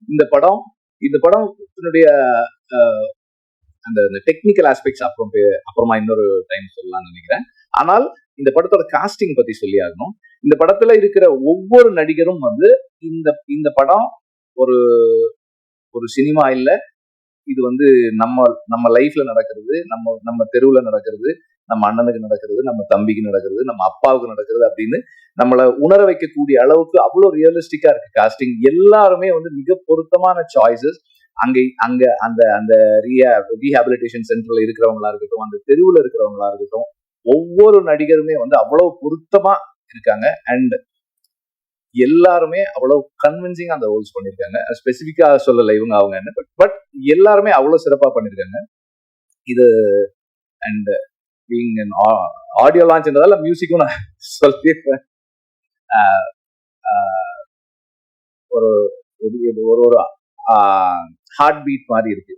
இந்த படம் இந்த படத்தினுடைய அந்த டெக்னிக்கல் ஆஸ்பெக்ட்ஸ் அப்புறமா இன்னொரு டைம் சொல்லலாம்னு நினைக்கிறேன். ஆனால் இந்த படத்தோட காஸ்டிங் பத்தி சொல்லி ஆகணும். இந்த படத்துல இருக்கிற ஒவ்வொரு நடிகரும் வந்து இந்த படம் ஒரு ஒரு சினிமா இல்ல, இது வந்து நம்ம லைஃப்ல நடக்கிறது, நம்ம தெருவுல நடக்கிறது, நம்ம அண்ணனுக்கு நடக்கிறது, நம்ம தம்பிக்கு நடக்கிறது, நம்ம அப்பாவுக்கு நடக்கிறது அப்படின்னு நம்மளை உணர வைக்கக்கூடிய அளவுக்கு அவ்வளவு ரியலிஸ்டிக்கா இருக்கு காஸ்டிங். எல்லாருமே வந்து மிக பொருத்தமான சாய்ஸஸ். அங்க அந்த அந்த ரீஹாபிலிட்டேஷன் சென்டர்ல இருக்கிறவங்களா இருக்கட்டும், அந்த தெருவுல இருக்கிறவங்களா இருக்கட்டும், ஒவ்வொரு நடிகருமே வந்து அவ்வளவு பொருத்தமா இருக்காங்க. அண்ட் எல்லாருமே அவ்வளவு கன்வின்சிங்கா அந்த ரோல்ஸ் பண்ணிருக்காங்க. ஸ்பெசிபிக்கா சொல்லல இவங்க அவங்க என்ன, பட் எல்லாருமே அவ்வளவு சிறப்பா பண்ணிருக்காங்க இது. அண்ட் பீங் ஆடியோ லான்ச்ன்றதால மியூசிக்கும் நான் சொல்லியிருக்கேன். ஒரு ஒரு ஹார்ட் பீட் மாதிரி இருக்கு.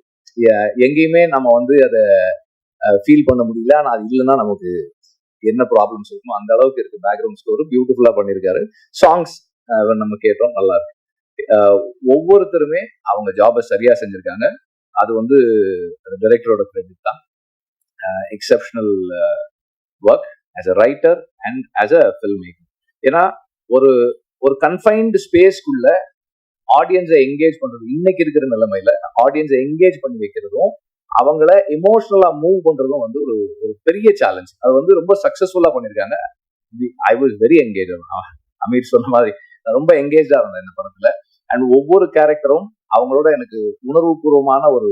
எங்கேயுமே நம்ம வந்து அதை ஃபீல் பண்ண முடியல. ஆனா அது இல்லைன்னா நமக்கு என்ன ப்ராப்ளம்ஸ் இருக்குமோ அந்த அளவுக்கு இருக்கு. பேக்ரவுண்ட் ஸ்கோர் பியூட்டிஃபுல்லா பண்ணிருக்காரு. சாங்ஸ் நம்ம கேட்டோம், நல்லா இருக்கு. ஒவ்வொருத்தருமே அவங்க ஜாபை சரியா செஞ்சிருக்காங்க. அது வந்து டைரக்டரோட கிரெடிட் தான். Exceptional work as a writer and as a film maker. ஏன்னா ஒரு கன்ஃபைன்டு ஸ்பேஸ்க்குள்ள ஆடியன்ஸை என்கேஜ் பண்றது, இன்னைக்கு இருக்கிற நிலைமையில ஆடியன்ஸை என்கேஜ் பண்ணி வைக்கிறதும் அவங்கள எமோஷனலா மூவ் பண்றதும் வந்து ஒரு பெரிய சேலஞ்ச். அது வந்து ரொம்ப சக்சஸ்ஃபுல்லா பண்ணிருக்காங்க. I was very engage. Aamir சொன்ன மாதிரி ரொம்ப என்கேஜா இருந்தேன் இந்த படத்துல. அண்ட் ஒவ்வொரு கேரக்டரும் அவங்களோட எனக்கு உணர்வு பூர்வமான ஒரு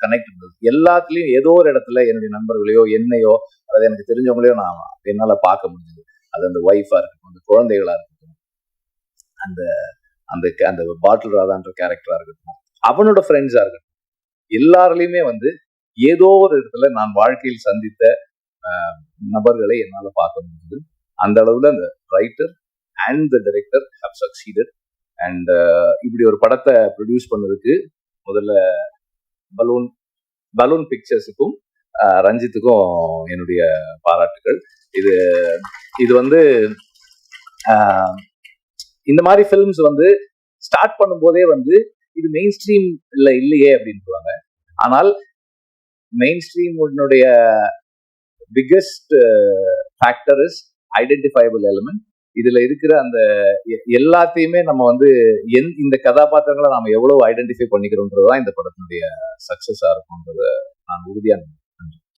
கனெக்ட் இருந்தது. எல்லாத்துலயும் ஏதோ ஒரு இடத்துல என்னுடைய நண்பர்களையோ என்னையோ அதாவது எனக்கு தெரிஞ்சவங்களையோ நான் என்னால பார்க்க முடிஞ்சது. அது அந்த ஒய்ஃபா இருக்கட்டும், அந்த குழந்தைகளா இருக்கட்டும், அந்த அந்த அந்த பாட்டில் ராதான்ற கேரக்டரா இருக்கட்டும், அவனோட ஃப்ரெண்ட்ஸா இருக்கட்டும், எல்லாருலயுமே வந்து ஏதோ ஒரு இடத்துல நான் வாழ்க்கையில் சந்தித்த நபர்களை என்னால பார்க்க முடியுது. அந்த அளவுல அந்த writer and the director have succeeded. And இப்படி ஒரு படத்தை ப்ரொடியூஸ் பண்ணதுக்கு முதல்ல பலூன் பிக்சர்ஸுக்கும் ரஞ்சித்துக்கும் என்னுடைய பாராட்டுகள். இது வந்து இந்த மாதிரி ஃபிலிம்ஸ் வந்து ஸ்டார்ட் பண்ணும் போதே வந்து இது மெயின் ஸ்ட்ரீம் இல்லையே அப்படின்ட்டுவாங்க. ஆனால் மெயின் ஸ்ட்ரீமுடைய biggest factor is identifiable element. இதுல இருக்கிற அந்த எல்லாத்தையுமே நம்ம வந்து இந்த கதாபாத்திரங்களை நாம எவ்வளவு ஐடென்டிஃபை பண்ணிக்கிறோம்ன்றதுதான் இந்த படத்தினுடைய சக்சஸா இருக்கும்ன்றத நான் உறுதியா